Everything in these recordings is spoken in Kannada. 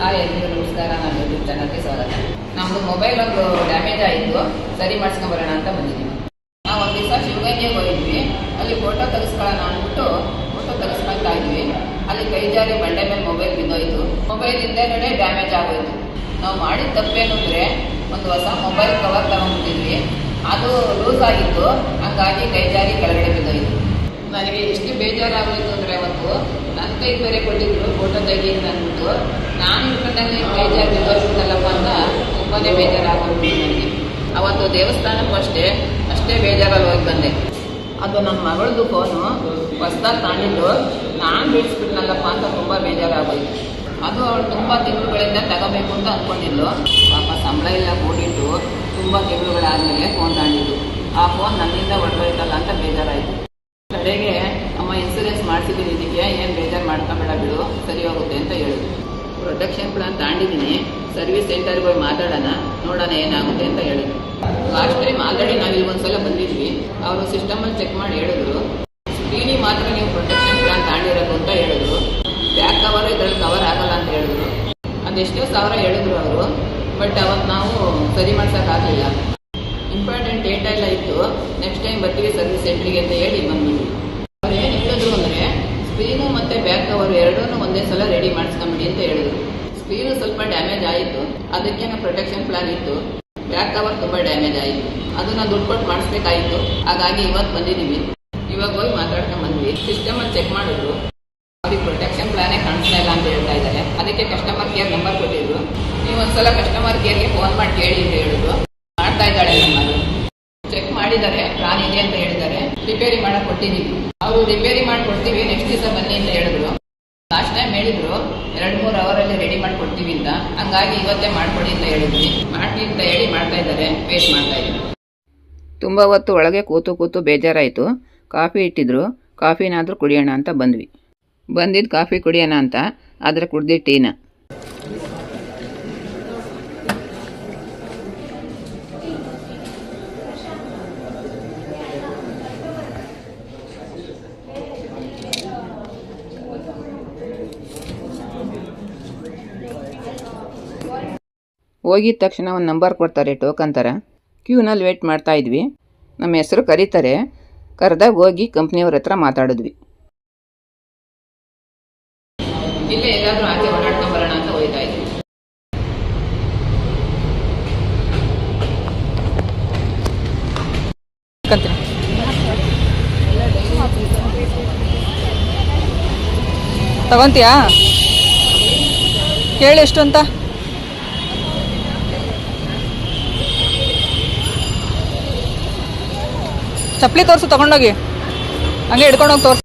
ಎಲ್ರಿಗೂ ನಮಸ್ಕಾರ. ನಾನು ಯೂಟ್ಯೂಬ್ ಚಾನಲ್ಗೆ ಸ್ವಾಗತ. ನಮ್ಮದು ಮೊಬೈಲ್ ಒಂದು ಡ್ಯಾಮೇಜ್ ಆಯಿತು, ಸರಿ ಮಾಡಿಸ್ಕೊಂಬರೋಣ ಅಂತ ಬಂದಿದ್ದೀವಿ. ನಾವು ಒಂದು ದಿವಸ ಶಿವಗಂಗೆಗೆ ಹೋಗಿದ್ವಿ. ಅಲ್ಲಿ ಫೋಟೋ ತೆಗೆಸ್ಕೊಳ್ಳೋಣ ಅಂದ್ಬಿಟ್ಟು ಫೋಟೋ ತೆಗೆಸ್ಕೊಳ್ತಾ ಇದ್ವಿ. ಅಲ್ಲಿ ಕೈ ಜಾರಿ ಬಂಡೆ ಮೇಲೆ ಮೊಬೈಲ್ ಬಿದ್ದೋಯ್ತು. ಮೊಬೈಲ್ ಹಿಂದೆಗಡೆ ಡ್ಯಾಮೇಜ್ ಆಗೋಯ್ತು. ನಾವು ಮಾಡಿದ ತಪ್ಪೇನು ಅಂದರೆ ಒಂದು ಹೊಸ ಮೊಬೈಲ್ ಕವರ್ ತಗೊಂಡ್ಬಿಟ್ಟಿದ್ವಿ. ಅದು ಲೂಸ್ ಆಗಿತ್ತು, ಹಂಗಾಗಿ ಕೈ ಜಾರಿ ಕೆಳಗಡೆ ಬಿದ್ದೋಯ್ತು. ನನಗೆ ಎಷ್ಟು ಬೇಜಾರಾಗೋಯ್ತು ಅಂದರೆ ಅವತ್ತು ನನ್ನ ಕೈ ಬೇರೆ ಕೊಟ್ಟಿದ್ರು ಫೋಟೋ ತೆಗೀರಿ ಅಂದ್ಬಿಟ್ಟು, ನಾನು ಇಟ್ಕೊಂಡಂಗೆ ಕೈ ಜಾರಿ ಬಿದ್ದೋಗ್ಬಿಟ್ಟಲ್ಲಪ್ಪ ಅಂತ ತುಂಬಾ ಬೇಜಾರಾಗೋಯ್ತು ನನಗೆ. ಅವತ್ತು ದೇವಸ್ಥಾನಕ್ಕೂ ಅಷ್ಟೇ ಬೇಜಾರಲ್ಲಿ ಹೋಗಿ ಬಂದೆ. ಅದು ನನ್ನ ಮಗಳದ್ದು ಫೋನು ಹೊಸ್ದಾಗಿ ತಾಂಡಿದ್ದು, ನಾನು ಬಿಡಿಸ್ಬಿಟ್ನಲ್ಲಪ್ಪ ಅಂತ ತುಂಬ ಬೇಜಾರಾಗೋಯ್ತು. ಅದು ಅವಳು ತುಂಬ ತಿಂಗಳುಗಳಿಂದ ತಗೋಬೇಕು ಅಂತ ಅಂದ್ಕೊಂಡಿದ್ಲು. ಪಾಪ ಸಂಬಳ ಇಲ್ಲ ಕೂಡಿಟ್ಟು ತುಂಬ ತಿಂಗಳುಗಳಾದಮೇಲೆ ಫೋನ್ ತಾಂಡಿದ್ದು. ಆ ಫೋನ್ ನನ್ನಿಂದ ಹೊರಟೋಯ್ತಲ್ಲ ಅಂತ ಬೇಜಾರಾಯಿತು. ಕಡೆಗೆ ಅಮ್ಮ ಇನ್ಸೂರೆನ್ಸ್ ಮಾಡಿಸಿದ್ದೀನಿ, ಇದಕ್ಕೆ ಏನು ಬೇಜಾರು ಮಾಡ್ಕೊಂಬೇಡ ಬಿಡು, ಸರಿ ಹೋಗುತ್ತೆ ಅಂತ ಹೇಳಿದ್ರು. ಪ್ರೊಟೆಕ್ಷನ್ ಪ್ಲಾನ್ ತಾಂಡಿದ್ದೀನಿ, ಸರ್ವಿಸ್ ಸೆಂಟರ್ಗೆ ಹೋಗಿ ಮಾತಾಡೋಣ, ನೋಡೋಣ ಏನಾಗುತ್ತೆ ಅಂತ ಹೇಳಿದ್ರು. ಲಾಸ್ಟ್ ಟೈಮ್ ಆಲ್ರೆಡಿ ನಾವು ಇಲ್ಲಿ ಒಂದ್ಸಲ ಬಂದಿದ್ವಿ. ಅವರು ಸಿಸ್ಟಮಲ್ಲಿ ಚೆಕ್ ಮಾಡಿ ಹೇಳಿದ್ರು, ಸ್ಕ್ರೀನಿಗೆ ಮಾತ್ರ ನೀವು ಪ್ರೊಟೆಕ್ಷನ್ ಪ್ಲಾನ್ ತಾಂಡಿರೋದು ಅಂತ ಹೇಳಿದ್ರು. ಬ್ಯಾಕ್ ಕವರ್ ಇದರಲ್ಲಿ ಕವರ್ ಆಗಲ್ಲ ಅಂತ ಹೇಳಿದ್ರು. ಅದೆಷ್ಟೋ ಸಾವಿರ ಹೇಳಿದ್ರು ಅವರು, ಬಟ್ ಅವತ್ತು ನಾವು ಸರಿ ಮಾಡ್ಸೋಕ್ಕಾಗಲಿಲ್ಲ. ಇಂಪಾರ್ಟೆಂಟ್ ಡೇಟಾ ಎಲ್ಲ ಇತ್ತು, ನೆಕ್ಸ್ಟ್ ಟೈಮ್ ಬರ್ತೀವಿ ಸರ್ವಿಸ್ ಸೆಂಟ್ರಿಗೆ ಅಂತ ಹೇಳಿ ಬಂದ್ಬಿಟ್ಟು. ಅವ್ರು ಏನು ಹೇಳಿದ್ರು ಅಂದರೆ ಸ್ಕ್ರೀನು ಮತ್ತು ಬ್ಯಾಕ್ ಕವರ್ ಎರಡೂ ಒಂದೇ ಸಲ ರೆಡಿ ಮಾಡಿಸ್ಕೊಂಬಿಡಿ ಅಂತ ಹೇಳಿದ್ರು. ಸ್ಕ್ರೀನು ಸ್ವಲ್ಪ ಡ್ಯಾಮೇಜ್ ಆಯಿತು, ಅದಕ್ಕೆ ಪ್ರೊಟೆಕ್ಷನ್ ಪ್ಲಾನ್ ಇತ್ತು. ಬ್ಯಾಕ್ ಕವರ್ ತುಂಬ ಡ್ಯಾಮೇಜ್ ಆಯಿತು, ಅದನ್ನು ದುಡ್ಡು ಕೊಟ್ಟು ಮಾಡಿಸ್ಬೇಕಾಯಿತು. ಹಾಗಾಗಿ ಇವತ್ತು ಬಂದಿದ್ದೀವಿ. ಇವಾಗ ಹೋಗಿ ಮಾತಾಡ್ಕೊಂಡು ಬಂದ್ವಿ. ಸಿಸ್ಟಮಲ್ಲಿ ಚೆಕ್ ಮಾಡಿದ್ರು, ಅವ್ರಿಗೆ ಪ್ರೊಟೆಕ್ಷನ್ ಪ್ಲಾನೇ ಕಾಣಿಸ್ತಾ ಇಲ್ಲ ಅಂತ ಹೇಳ್ತಾ ಇದ್ದಾರೆ. ಅದಕ್ಕೆ ಕಸ್ಟಮರ್ ಕೇರ್ ನಂಬರ್ ಕೊಟ್ಟಿದ್ರು. ನೀವು ಒಂದ್ಸಲ ಕಸ್ಟಮರ್ ಕೇರ್ಗೆ ಫೋನ್ ಮಾಡಿ ಕೇಳಿ ಅಂತ ಹೇಳಿದ್ರು. ಮಾಡ್ತಾ ಇದ್ದಾಳೆ ನಮ್ಮದು. ಚೆಕ್ ಮಾಡಿದ್ದಾರೆ, ಪ್ಲಾನ್ ಇದೆ ಅಂತ ಹೇಳಿದ್ದಾರೆ. ರಿಪೇರಿ ಮಾಡಕ್ಕೆ ಕೊಟ್ಟಿದ್ದೀವಿ. ಅವರು ರಿಪೇರಿ ಮಾಡಿ ಕೊಡ್ತೀವಿ, ನೆಕ್ಸ್ಟ್ ದಿವಸ ಬನ್ನಿ ಅಂತ ಹೇಳಿದ್ರು. ಲಾಸ್ಟ್ ಟೈಮ್ ಹೇಳಿದ್ರು 2-3 ಅವರಲ್ಲಿ ರೆಡಿ ಮಾಡಿ ಕೊಡ್ತೀವಿ ಅಂತ. ಹಂಗಾಗಿ ಇವತ್ತೇ ಮಾಡಿಕೊಡಿ ಅಂತ ಹೇಳಿದ್ವಿ. ಮಾಡ್ತೀವಿ ಅಂತ ಹೇಳಿ ಮಾಡ್ತಾ ಇದ್ದಾರೆ, ವೇಟ್ ಮಾಡ್ತಾ ಇದ್ದೀವಿ. ತುಂಬ ಹೊತ್ತು ಒಳಗೆ ಕೂತು ಬೇಜಾರಾಯಿತು. ಕಾಫಿ ಇಟ್ಟಿದ್ರು, ಕಾಫಿನಾದರೂ ಕುಡಿಯೋಣ ಅಂತ ಬಂದ್ವಿ. ಬಂದಿದ್ದು ಕಾಫಿ ಕುಡಿಯೋಣ ಅಂತ, ಆದರೆ ಕುಡ್ದಿದ್ದು ಟೀನ. ಹೋಗಿದ ತಕ್ಷಣ ಒಂದು ನಂಬರ್ ಕೊಡ್ತಾರೆ, ಟೋಕನ್ ಥರ. ಕ್ಯೂನಲ್ಲಿ ವೇಟ್ ಮಾಡ್ತಾ ಇದ್ವಿ. ನಮ್ಮ ಹೆಸರು ಕರೀತಾರೆ. ಕರೆದಾಗ ಹೋಗಿ ಕಂಪ್ನಿಯವ್ರ ಹತ್ರ ಮಾತಾಡಿದ್ವಿ. ಇಲ್ಲೇ ಎಲ್ಲಾದರೂ ಆಚೆ ಓಡಾಡ್ಕೊಂಡು ಬರೋಣ ಅಂತ ಹೋಗ್ತಾ ಇದ್ವಿ. ತಗೊಂತೀಯಾ? ಕೇಳಿ ಎಷ್ಟು ಅಂತ. ಚಪ್ಪಲಿ ತೋರಿಸು, ತಗೊಂಡೋಗಿ ಹಂಗೆ ಹಿಡ್ಕೊಂಡೋಗಿ ತೋರಿಸು.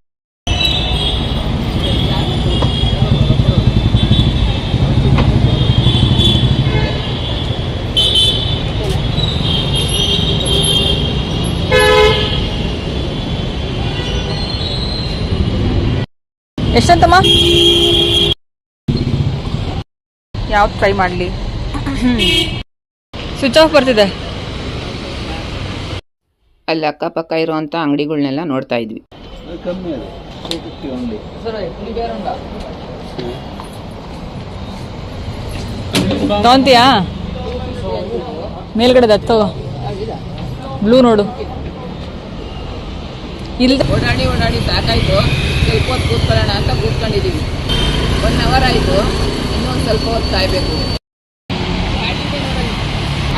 ಎಷ್ಟಂತಮ್ಮ? ಯಾವ್ದು ಟ್ರೈ ಮಾಡಲಿ? ಸ್ವಿಚ್ ಆಫ್ ಬರ್ತಿದೆ. ಅಲ್ಲಿ ಅಕ್ಕಪಕ್ಕ ಇರೋವಂಥ ಅಂಗಡಿಗಳನ್ನೆಲ್ಲ ನೋಡ್ತಾ ಇದ್ವಿ. ತಗೊಂತೀಯಾ? ಮೇಲ್ಗಡೆ ದತ್ತೋ ಬ್ಲೂ ನೋಡು. ಇಲ್ಲಿ ಓಡಾಡಿ ಸಾಕಾಯಿತು. ಸ್ವಲ್ಪ ಹೊತ್ತು ಕೂತ್ಕೊಳ್ಳೋಣ ಅಂತ ಕೂತ್ಕೊಂಡಿದ್ದೀವಿ. 1 ಅವರ್ ಆಯಿತು, ಇನ್ನೊಂದು ಸ್ವಲ್ಪ ಹೊತ್ತು ಕಾಯಬೇಕು.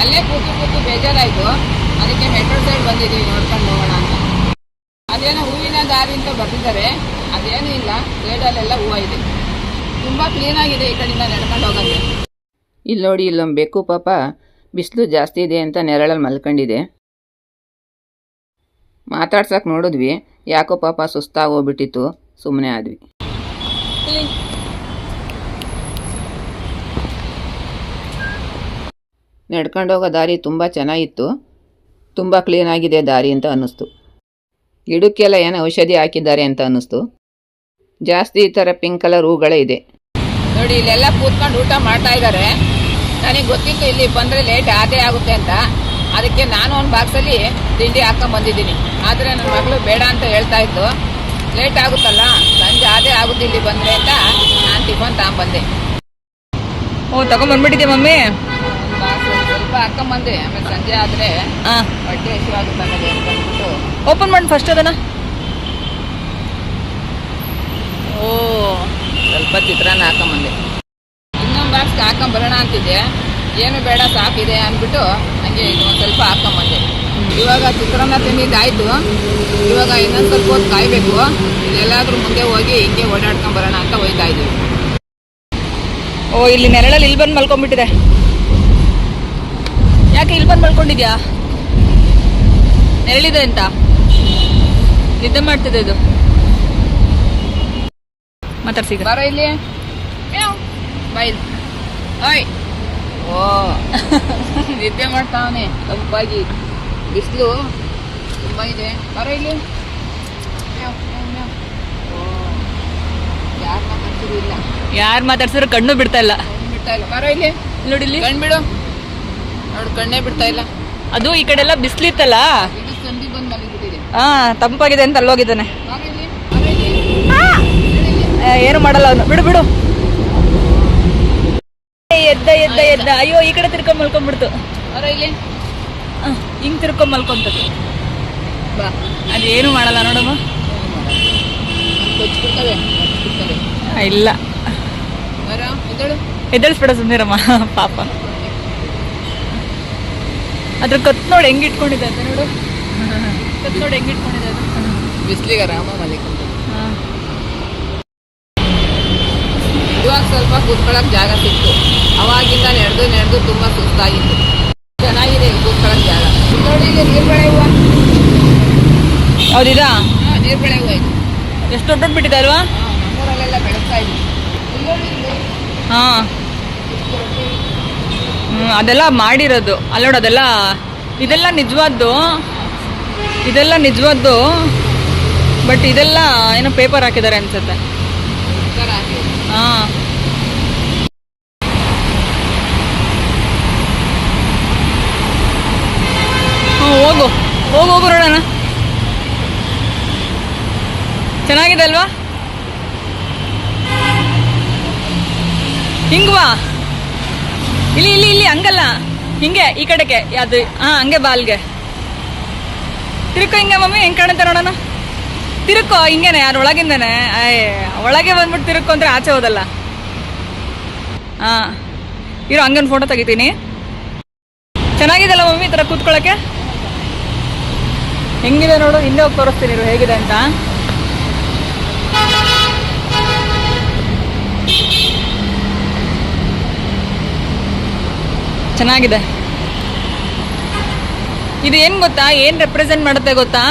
ಅಲ್ಲೇ ಕೂತು ಬೇಜಾರಾಯಿತು. ಅದಕ್ಕೆ ಮೆಟ್ರೋ ಸೈಡ್ ಬಂದಿದ್ದೀವಿ, ನೋಡ್ಕೊಂಡು ಹೋಗೋಣ ಅಂತ. ಅದೇನೋ ಹೂವಿನ ದಾರಿ ಅಂತ ಬರ್ತಿದ್ದಾರೆ, ಅದೇನೂ ಇಲ್ಲ. ಸೈಡಲ್ಲೆಲ್ಲ ಹೂವು ಇದೆ, ತುಂಬ ಕ್ಲೀನಾಗಿದೆ. ಈ ಕಡೆಯಿಂದ ನಡ್ಕೊಂಡು ಹೋಗೋಕ್ಕೆ. ಇಲ್ಲಿ ನೋಡಿ, ಇಲ್ಲೊಂದು ಬೇಕು ಪಾಪ ಬಿಸಿಲು ಜಾಸ್ತಿ ಇದೆ ಅಂತ ನೆರಳಲ್ಲಿ ಮಲ್ಕೊಂಡಿದೆ. ಮಾತಾಡ್ಸಕ್ಕೆ ನೋಡಿದ್ವಿ, ಯಾಕೋ ಪಾಪ ಸುಸ್ತಾಗೋಗ್ಬಿಟ್ಟಿತ್ತು, ಸುಮ್ಮನೆ ಆದ್ವಿ. ನಡ್ಕೊಂಡೋಗೋ ದಾರಿ ತುಂಬ ಚೆನ್ನಾಗಿತ್ತು, ತುಂಬ ಕ್ಲೀನಾಗಿದೆ ದಾರಿ ಅಂತ ಅನ್ನಿಸ್ತು. ಗಿಡಕ್ಕೆಲ್ಲ ಏನೋ ಔಷಧಿ ಹಾಕಿದ್ದಾರೆ ಅಂತ ಅನ್ನಿಸ್ತು. ಜಾಸ್ತಿ ಈ ಥರ ಪಿಂಕ್ ಕಲರ್ ಹೂಗಳೇ ಇದೆ ನೋಡಿ. ಇಲ್ಲೆಲ್ಲ ಕೂತ್ಕೊಂಡು ಊಟ ಮಾಡ್ತಾ ಇದ್ದಾರೆ. ನನಗೆ ಗೊತ್ತಿತ್ತು ಇಲ್ಲಿ ಬಂದರೆ ಲೇಟ್ ಆದೇ ಆಗುತ್ತೆ ಅಂತ. ಅದಕ್ಕೆ ನಾನು ಒಂದು ಬಾಕ್ಸಲ್ಲಿ ತಿಂಡಿ ಹಾಕೊಂಡ್ಬಂದಿದ್ದೀನಿ. ಆದರೆ ನನ್ನ ಮಗಳು ಬೇಡ ಅಂತ ಹೇಳ್ತಾ ಇತ್ತು. ಲೇಟ್ ಆಗುತ್ತಲ್ಲ, ಸಂಜೆ ಅದೇ ಆಗುತ್ತೆ ಇಲ್ಲಿ ಬಂದರೆ ಅಂತ ನಾನು ಟಿಫನ್ ತಗೊಂಬಂದೆ. ಓ ತಗೊಂಡ್ಬಂದ್ಬಿಟ್ಟಿದ್ಯಾ ಮಮ್ಮಿ? ಸ್ವಲ್ಪ ಹಾಕೊಂಬಂದೆ, ಆಮೇಲೆ ಸಂಜೆ ಆದರೆ ಹಾಂ, ಹೊಟ್ಟೆ ಹಸಿವಾಗುತ್ತಲ್ಲದೆ ಅಂತ ಅಂದ್ಬಿಟ್ಟು ಓಪನ್ ಮಾಡಿ ಫಸ್ಟ್ ಅದನ್ನು. ಓ ಸ್ವಲ್ಪ ಚಿತ್ರಾನ್ನ ಹಾಕೊಂಬಂದೆ. ಇನ್ನೊಂದು ಬಾಕ್ಸ್ಗೆ ಹಾಕೊಂಬರೋಣ ಅಂತಿದ್ದೆ, ಏನು ಬೇಡ ಸಾಕಿದೆ ಅಂದ್ಬಿಟ್ಟು ಹಂಗೆ ಒಂದು ಸ್ವಲ್ಪ ಹಾಕೊಂಬಂದೆ. ಇವಾಗ ಚಿತ್ರಾನ್ನ ತಿಂದಿದ್ದಾಯಿತು, ಇವಾಗ ಇನ್ನೊಂದು ಸ್ವಲ್ಪ ಹೊತ್ತು ಕಾಯಬೇಕು. ಎಲ್ಲಾದರೂ ಮುಂದೆ ಹೋಗಿ ಹಿಂಗೆ ಓಡಾಡ್ಕೊಂಬರೋಣ ಅಂತ ಹೋಗ್ತಾ ಇದ್ದೀವಿ. ಓ ಇಲ್ಲಿ ನೆರಳಲ್ಲಿ ಇಲ್ಲಿ ಬಂದು ಮಲ್ಕೊಂಡ್ಬಿಟ್ಟಿದೆ. ಯಾಕೆ ಇಲ್ಲಿ ಬಂದು ಮಲ್ಕೊಂಡಿದ್ಯಾ? ನೆರಳಿದೆ ಅಂತ ನಿದ್ದೆ ಮಾಡ್ತಿದೆ ಇದು. ಮಾತಾಡ್ಸಿಗ ಬರೋ ಇಲ್ಲಿ, ಬಾಯ್ ಓಯ್. ಓ ನಿದ್ದೆ ಮಾಡ್ತಾವನೆ ತಂಪಾಗಿ, ಬಿಸಿಲು ತುಂಬ ಇದೆ. ಬರೋ ಇಲ್ಲಿ. ಓ ಯಾರನ್ನ ಮಾಡ್ತಿದಿಲ್ಲ, ಯಾರು ಮಾತಾಡ್ಸಿದ್ರು ಕಣ್ಣು ಬಿಡ್ತಾ ಇಲ್ಲ. ಬಿಡ್ತಾ ಇಲ್ಲ. ಬರೋ ಇಲ್ಲಿ, ನೋಡಿ ಇಲ್ಲಿ ಕಣ್ಣು ಬಿಡು. ನೋಡು ಕಣ್ಣೇ ಬಿಡ್ತಾ ಇಲ್ಲ. ಅದು ಈ ಕಡೆ ಎಲ್ಲ ಬಿಸಿಲಿತ್ತಲ್ಲ, ಇದು ಸಂಧಿ ಬಂದು ಮಲಗಿಬಿಟ್ಟಿದೆ. ಹಾ ತಂಪಾಗಿದೆ ಅಂತ ಅಲ್ಲೋಗಿದ್ದಾನೆ. ಬರೋ ಇಲ್ಲಿ, ಬರೋ ಇಲ್ಲಿ. ಹೇಳಿ ಇಲ್ಲಿ. ಏನು ಮಾಡಲ್ಲ ಅವನು, ಬಿಡು ಬಿಡು. ಎದ್ದ ಎದ್ದ ಎದ್ದ. ಅಯ್ಯೋ ಈ ಕಡೆ ತಿರ್ಕೊಂಡ್ ಮಲ್ಕೊಂಡ್ಬಿಡ್ತು. ಬರೋ ಇಲ್ಲಿ. ಹಿಂಗ್ ತಿರ್ಕೊಂಡ್ ಮಲ್ಕೊಂತದ್ದು. ಬಾ, ಅದೇನು ಮಾಡಲ್ಲ ನೋಡಮ್ಮ. ಕೊಚ್ಬಿಡ್ತವೆ. ಇಲ್ಲ ಬರೋ ಎದ್ದೇಳು. ಎದ್ದೇಳಿಸ್ಬಿಡ ಸುಂದರಮ್ಮ ಪಾಪ. ಅದ್ರ ಕತ್ ನೋಡಿ ಹೆಂಗ್ ಇಟ್ಕೊಂಡಿದೆ ಅಂತ ನೋಡು. ಕತ್ ನೋಡಿ ಹೆಂಗ್ ಇಟ್ಕೊಂಡಿದೆ ಅದು. ಬಿಸ್ಲಿಗೆ ಆರಾಮ ಮಲಿಕೊಂಡು. ಹಾ. ಇವಾಗ ಸ್ವಲ್ಪ ಕೂತ್ಕೊಳ್ಳೋಕೆ ಜಾಗ ಸಿಕ್ತು. ಅವಾಗಿಂದ ನಡೆದು ತುಂಬ ಸುಸ್ತಾಗಿತ್ತು. ಚೆನ್ನಾಗಿದೆ ಕೂತ್ಕೊಳ್ಳೋಕೆ ಜಾಗ. ನೋಡಿ ಇಲ್ಲಿ ನೀರ್ಬಳೆ ಹೂವು. ಹೌದಿದಾ? ಹಾಂ, ನೀರ್ಬಳೆ ಹೂವು ಆಯ್ತು. ಎಷ್ಟು ದೊಡ್ಡ ಬಿಟ್ಟಿದೆ ಅಲ್ವಾ? ನಮ್ಮೂರಲ್ಲೆಲ್ಲ ಬೆಳೆಸ್ತಾ ಇದ್ವಿ. ಹಾ ಅದೆಲ್ಲ ಮಾಡಿರೋದು ಅಲ್ಲೋಡು. ಅದೆಲ್ಲ ಇದೆಲ್ಲ ನಿಜವಾದ್ದು, ಇದೆಲ್ಲ ನಿಜವಾದ್ದು. ಬಟ್ ಇದೆಲ್ಲ ಏನೋ ಪೇಪರ್ ಹಾಕಿದ್ದಾರೆ ಅನ್ಸುತ್ತೆ. ಹಾ ಹೋಗು ಹೋಗು ಹೋಗು ನೋಡೋಣ. ಚೆನ್ನಾಗಿದೆ ಅಲ್ವಾ? ಹಿಂಗ್ವಾ, ಇಲ್ಲಿ ಇಲ್ಲಿ ಇಲ್ಲಿ ಹಂಗಲ್ಲ, ಹಿಂಗೆ ಈ ಕಡೆಗೆ ಅದು. ಹಾ ಹಂಗೆ ಬಾಲ್ಗೆ ತಿರುಕೋ. ಹಿಂಗೆ ಮಮ್ಮಿ ಹೆಂಗೆ ಕಾಣುತ್ತೆ ನೋಡೋಣ. ತಿರುಕೋ ಹಿಂಗೇನೆ, ಯಾರು ಒಳಗಿಂದಾನೆ. ಒಳಗೆ ಬಂದ್ಬಿಟ್ಟು ತಿರುಕೋ ಅಂದ್ರೆ ಆಚೆ ಹೋದಲ್ಲ. ಹಾ ಇರೋ ಹಂಗೊಂದು ಫೋಟೋ ತೆಗಿತೀನಿ. ಚೆನ್ನಾಗಿದೆಲ್ಲ ಮಮ್ಮಿ ಈ ಥರ ಕೂತ್ಕೊಳ್ಳೋಕ್ಕೆ. ಹೆಂಗಿದೆ ನೋಡು, ಹಿಂದೆ ಹೋಗಿ ತೋರಿಸ್ತೀನಿ ಇರು ಹೇಗಿದೆ ಅಂತ. ಚೆನ್ನಾಗಿದೆ. ಇದು ಏನು ಗೊತ್ತಾ, ಏನು ರೆಪ್ರೆಸೆಂಟ್ ಮಾಡುತ್ತೆ ಗೊತ್ತಾ?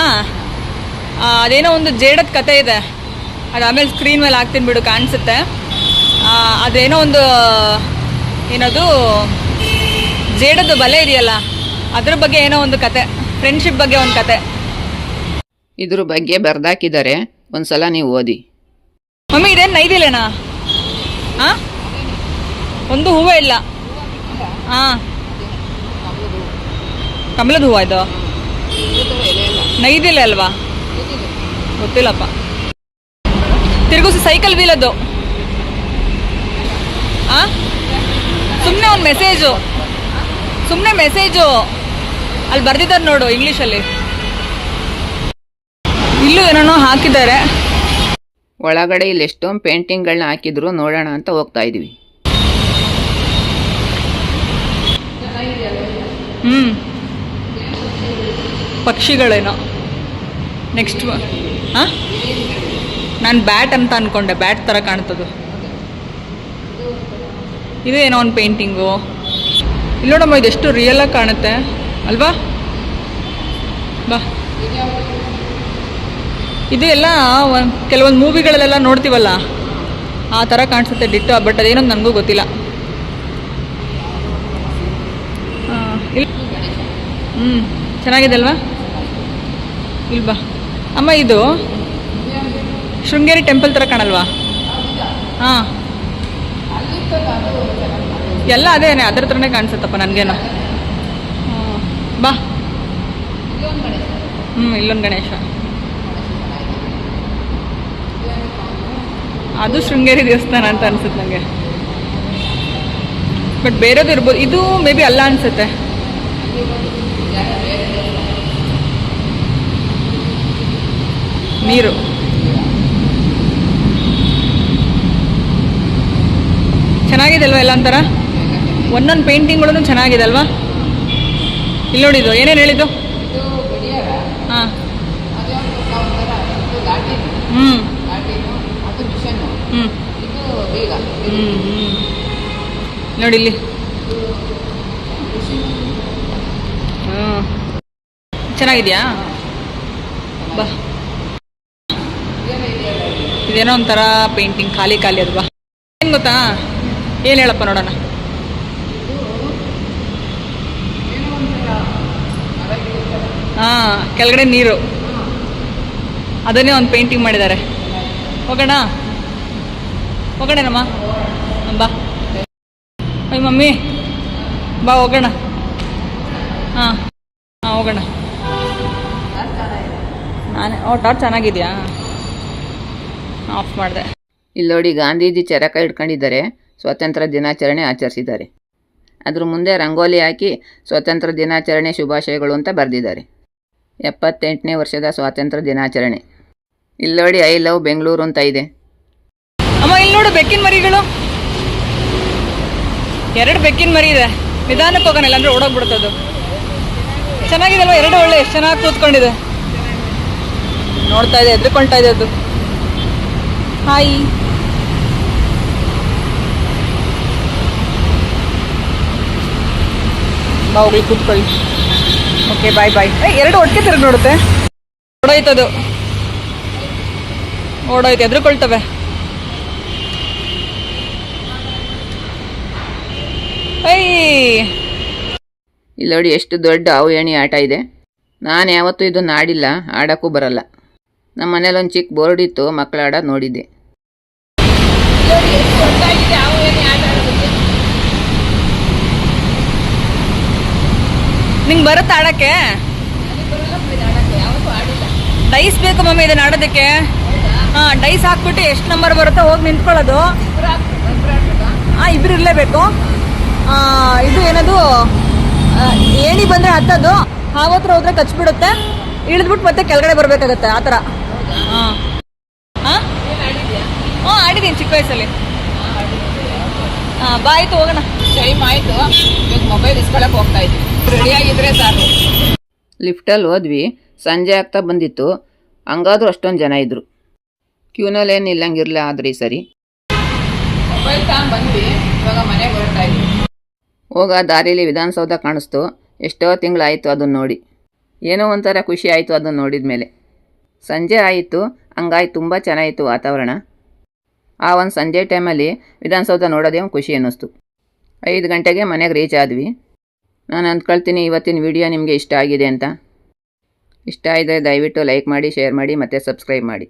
ಅದೇನೋ ಒಂದು ಜೇಡದ ಕತೆ ಇದೆ. ಅದು ಆಮೇಲೆ ಸ್ಕ್ರೀನ್ ಮೇಲೆ ಹಾಕ್ತೀನಿ ಬಿಡು, ಕಾಣಿಸುತ್ತೆ. ಅದೇನೋ ಒಂದು ಏನದು ಜೇಡದ ಬಲೆ ಇದೆಯಲ್ಲ, ಅದ್ರ ಬಗ್ಗೆ ಏನೋ ಒಂದು ಕತೆ, ಫ್ರೆಂಡ್ಶಿಪ್ ಬಗ್ಗೆ ಒಂದು ಕತೆ. ಇದ್ರ ಬಗ್ಗೆ ಬರ್ದಾಕಿದ್ದಾರೆ, ಒಂದ್ಸಲ ನೀವು ಓದಿ. ಮಮ್ಮಿ ಇದೇನು ನೈದಿಲ್ಲೇನಾ? ಹಾಂ, ಒಂದು ಹೂವೇ ಇಲ್ಲ. ಹಾಂ, ಕಮಲದ ಹೂವು ಇದು. ನೈದಿಲ್ಲ ಅಲ್ವಾ? ಗೊತ್ತಿಲ್ಲಪ್ಪ. ತಿರುಗಿಸಿ ಸೈಕಲ್ ವೀಲ್ ಅದು. ಹಾಂ, ಸುಮ್ಮನೆ ಒಂದು ಮೆಸೇಜು, ಸುಮ್ಮನೆ ಮೆಸೇಜು ಅಲ್ಲಿ ಬರ್ದಿದ್ದಾರೆ ನೋಡು ಇಂಗ್ಲೀಷಲ್ಲಿ. ಇಲ್ಲೂ ಏನೋ ಹಾಕಿದ್ದಾರೆ. ಒಳಗಡೆ ಇಲ್ಲಿ ಎಷ್ಟೊಂದು ಪೇಂಟಿಂಗ್ಗಳನ್ನ ಹಾಕಿದ್ರು, ನೋಡೋಣ ಅಂತ ಹೋಗ್ತಾ ಇದೀವಿ. ಪಕ್ಷಿಗಳೇನೋ ನೆಕ್ಸ್ಟ್. ಹಾಂ, ನಾನು ಬ್ಯಾಟ್ ಅಂತ ಅಂದ್ಕೊಂಡೆ, ಬ್ಯಾಟ್ ಥರ ಕಾಣ್ತದು. ಇದು ಏನೋ ಒಂದು ಪೇಂಟಿಂಗು. ಇಲ್ಲಿ ನೋಡಮ್ಮ, ಇದೆಷ್ಟು ರಿಯಲಾಗಿ ಕಾಣುತ್ತೆ ಅಲ್ವಾ? ಬಾ, ಇದು ಎಲ್ಲ ಕೆಲವೊಂದು ಮೂವಿಗಳಲ್ಲೆಲ್ಲ ನೋಡ್ತೀವಲ್ಲ, ಆ ಥರ ಕಾಣಿಸುತ್ತೆ ಡಿಟ್ಟು. ಬಟ್ ಅದೇನೋ ನನಗೂ ಗೊತ್ತಿಲ್ಲ. ಇಲ್ಲಿ ಚೆನ್ನಾಗಿದೆ ಅಲ್ವಾ? ಇಲ್ಲಿ ಬಾ ಅಮ್ಮ, ಇದು ಶೃಂಗೇರಿ ಟೆಂಪಲ್ ಥರ ಕಾಣಲ್ವಾ? ಹಾಂ, ಎಲ್ಲ ಅದೇನೆ, ಅದ್ರ ಥರನೇ ಕಾಣಿಸುತ್ತಪ್ಪ ನನಗೇನೋ. ಬಾ, ಇಲ್ಲೊಂದು ಗಣೇಶ. ಅದು ಶೃಂಗೇರಿ ದೇವಸ್ಥಾನ ಅಂತ ಅನ್ಸುತ್ತೆ ನನಗೆ. ಬಟ್ ಬೇರೆದು ಇರ್ಬೋದು, ಇದು ಮೇ ಬಿ ಅಲ್ಲ ಅನ್ಸುತ್ತೆ. ನೀರು ಚೆನ್ನಾಗಿದೆ ಅಲ್ವಾ? ಎಲ್ಲ ಒಂಥರ ಒಂದೊಂದು ಪೇಂಟಿಂಗ್ಗಳು ಚೆನ್ನಾಗಿದೆ ಅಲ್ವಾ? ಇಲ್ಲಿ ನೋಡಿದ್ದು ಏನೇನು ಹೇಳಿದ್ದು? ಇದು ಗಡಿಯಾರ, ಹಾಂ, ಅದೇ ಒಂಥರ ಇದು ಲಾಟಿನು, ಹ್ಞೂ ಲಾಟಿನು, ಅದು ಮಿಷನ್ನು, ಹ್ಞೂ ಇದು ಬೇಗ ಹ್ಞೂ ನೋಡಿ ಇಲ್ಲಿ. ಹ್ಞೂ ಚೆನ್ನಾಗಿದೆಯಾ? ಬಾ, ಇದೇನೋ ಒಂಥರ ಪೇಂಟಿಂಗ್ ಖಾಲಿ ಖಾಲಿ ಅದು. ಬಾ, ಏನು ಗೊತ್ತಾ? ಏನು ಹೇಳಪ್ಪ ನೋಡೋಣ. ಹಾಂ, ಕೆಳಗಡೆ ನೀರು, ಅದನ್ನೇ ಒಂದು ಪೇಂಟಿಂಗ್ ಮಾಡಿದ್ದಾರೆ. ಹೋಗೋಣ ಹೋಗೋಣೇನಮ್ಮ? ಬಾ. ಅಯ್ಯ ಮಮ್ಮಿ, ಬಾ ಹೋಗೋಣ. ಹಾಂ ಹಾಂ ಹೋಗೋಣ. ನಾನೇ ಟಾರ್ಚ್ ಚೆನ್ನಾಗಿದೆಯಾ? ಆಫ್ ಮಾಡಿದೆ. ಇಲ್ಲಿ ನೋಡಿ, ಗಾಂಧೀಜಿ ಚರಕ ಹಿಡ್ಕೊಂಡಿದ್ದಾರೆ, ಸ್ವಾತಂತ್ರ್ಯ ದಿನಾಚರಣೆ ಆಚರಿಸಿದ್ದಾರೆ. ಅದ್ರ ಮುಂದೆ ರಂಗೋಲಿ ಹಾಕಿ ಸ್ವಾತಂತ್ರ್ಯ ದಿನಾಚರಣೆ ಶುಭಾಶಯಗಳು ಅಂತ ಬರೆದಿದ್ದಾರೆ. 78ನೇ ವರ್ಷದ ಸ್ವಾತಂತ್ರ್ಯ ದಿನಾಚರಣೆ. ಇಲ್ಲಿ ನೋಡಿ, ಐ ಲವ್ ಬೆಂಗಳೂರು ಅಂತ ಇದೆ. ಅಮ್ಮ ಇಲ್ಲಿ ನೋಡು, ಬೆಕ್ಕಿನ ಮರಿಗಳು, 2 ಬೆಕ್ಕಿನ ಮರಿ ಇದೆ. ನಿಧಾನಕ್ಕೆ ಹೋಗೋಣ, ಇಲ್ಲಾಂದ್ರೆ ಓಡೋಗ್ಬಿಡ್ತದು. ಚೆನ್ನಾಗಿದೆ ಅಲ್ವಾ? 2 ಒಳ್ಳೆ ಎಷ್ಟು ಚೆನ್ನಾಗಿ ಕೂತ್ಕೊಂಡಿದೆ. ನೋಡ್ತಾ ಇದೆ, ಎದ್ರುಕೊಳ್ತಾ ಇದೆ ಅದು. ಹಾಯ್. ಬಾ ಹೋಗ್ಲಿ, ಕೂತ್ಕೊಳ್ಳಿ. ಓಕೆ, ಬಾಯ್ ಬಾಯ್. 2 ಒಟ್ಟಿಗೆ ತಿರುಗಿ ನೋಡುತ್ತೆ. ಓಡೋಯ್ತದು, ಓಡೋಯ್ತು, ಎದ್ರುಕೊಳ್ತವೆ. ಇಲ್ಲಿ ನೋಡಿ, ಎಷ್ಟು ದೊಡ್ಡ ಹಾವು ಏಣಿ ಆಟ ಇದೆ. ನಾನು ಯಾವತ್ತೂ ಇದನ್ನು ಆಡಿಲ್ಲ, ಆಡೋಕ್ಕೂ ಬರಲ್ಲ. ನಮ್ಮ ಮನೇಲಿ ಒಂದು ಚಿಕ್ಕ ಬೋರ್ಡ್ ಇತ್ತು, ಮಕ್ಕಳು ಆಡೋದು ನೋಡಿದ್ದೆ. ನಿಂಗೆ ಬರುತ್ತಾ ಆಡೋಕ್ಕೆ? ಡೈಸ್ ಬೇಕು ಮಮ್ಮಿ ಇದನ್ನ ಆಡೋದಕ್ಕೆ. ಹಾಂ, ಡೈಸ್ ಹಾಕ್ಬಿಟ್ಟು ಎಷ್ಟು ನಂಬರ್ ಬರುತ್ತೋ ಹೋಗಿ ನಿಂತ್ಕೊಳ್ಳೋದು. ಹಾಂ, 2 ಇರಲೇಬೇಕು. ಇದು ಏನದು, ಏಣಿ ಬಂದರೆ ಹತ್ತೋದು, ಹಾವತ್ರ ಹೋದ್ರೆ ಕಚ್ಬಿಡುತ್ತೆ, ಇಳಿದ್ಬಿಟ್ಟು ಮತ್ತೆ ಕೆಳಗಡೆ ಬರಬೇಕಾಗತ್ತೆ, ಆ ಥರ. ಹಾಂ ಹಾಂ ಹಾಂ, ಆಡಿದ್ದೀನಿ ಚಿಕ್ಕ ವಯಸ್ಸಲ್ಲಿ. ಹಾಂ, ಬಾ, ಆಯಿತು ಹೋಗೋಣ. ಟೈಮ್ ಆಯಿತು, ಈಗ ಮೊಬೈಲ್ ಇಸ್ಕೊಳಕ್ಕೆ ಹೋಗ್ತಾ ಇದ್ವಿ. ರೆಡಿಯಾಗಿದ್ದರೆ ಸಾಕು. ಲಿಫ್ಟಲ್ಲಿ ಹೋದ್ವಿ, ಸಂಜೆ ಆಗ್ತಾ ಬಂದಿತ್ತು. ಹಂಗಾದ್ರೂ ಅಷ್ಟೊಂದು ಜನ ಇದ್ದರು. ಕ್ಯೂನಲ್ಲೇನು ಇಲ್ಲಂಗಿರಲಿಲ್ಲ, ಆದರೆ ಸರಿ. ಮೊಬೈಲ್ ತಗೊಂಡ್ಬಂದ್ವಿ, ಇವಾಗ ಮನೆಗೆ ಹೊರಡ್ತಾ ಇದ್ವಿ. ಹೋಗ ದಾರಿಲಿ ವಿಧಾನಸೌಧ ಕಾಣಿಸ್ತು. ಎಷ್ಟೋ ತಿಂಗಳಾಯಿತು ಅದನ್ನು ನೋಡಿ. ಏನೋ ಒಂಥರ ಖುಷಿ ಆಯಿತು ಅದನ್ನು ನೋಡಿದ ಮೇಲೆ. ಸಂಜೆ ಆಯಿತು, ಹಂಗಾಗಿ ತುಂಬ ಚೆನ್ನಾಗಿತ್ತು ವಾತಾವರಣ. ಆ ಒಂದು ಸಂಜೆ ಟೈಮಲ್ಲಿ ವಿಧಾನಸೌಧ ನೋಡೋದೇ ಒಂದು ಖುಷಿ ಅನ್ನಿಸ್ತು. 5 ಗಂಟೆಗೆ ಮನೆಗೆ ರೀಚ್ ಆದ್ವಿ. ನಾನು ಅಂದ್ಕೊಳ್ತೀನಿ ಇವತ್ತಿನ ವಿಡಿಯೋ ನಿಮಗೆ ಇಷ್ಟ ಆಗಿದೆ ಅಂತ. ಇಷ್ಟ ಆದರೆ ದಯವಿಟ್ಟು ಲೈಕ್ ಮಾಡಿ, ಶೇರ್ ಮಾಡಿ ಮತ್ತು ಸಬ್ಸ್ಕ್ರೈಬ್ ಮಾಡಿ.